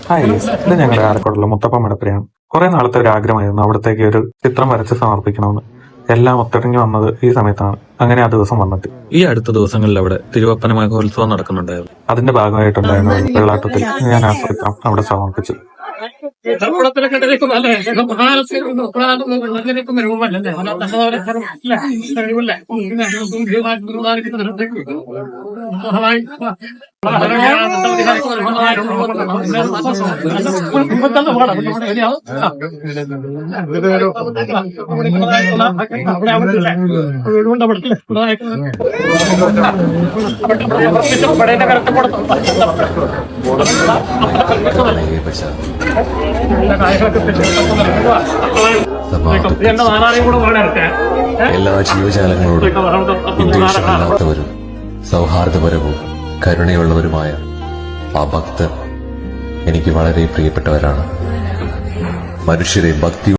Hi, ഇത് ഞങ്ങളുടെ ആലക്കോടുള്ള മുത്തപ്പ മടപ്പുരയാണ്. കുറെ നാളത്തെ ഒരു ആഗ്രഹമായിരുന്നു അവിടത്തേക്ക് ഒരു ചിത്രം വരച്ച് സമർപ്പിക്കണമെന്ന്. എല്ലാം ഒത്തിണങ്ങി വന്നത് ഈ സമയത്താണ്. അങ്ങനെ ആ ദിവസം വന്നെത്തി. ഈ അടുത്ത ദിവസങ്ങളിൽ അവിടെ തിരുവപ്പന മഹോത്സവം നടക്കുന്നുണ്ടായിരുന്നു. അതിന്റെ ഭാഗമായിട്ടുണ്ടായിരുന്ന വെള്ളാട്ടത്തിൽ ഞാൻ ആ ചിത്രം അവിടെ സമർപ്പിച്ചു. എല്ലാ ജീവജാലങ്ങളോടും വിദ്വേഷമില്ലാത്തവരും സൗഹാർദ്ദപരവും കരുണയുള്ളവരുമായ ആ ഭക്തർ എനിക്ക് വളരെ പ്രിയപ്പെട്ടവരാണ്. മനുഷ്യരെ ഭക്തി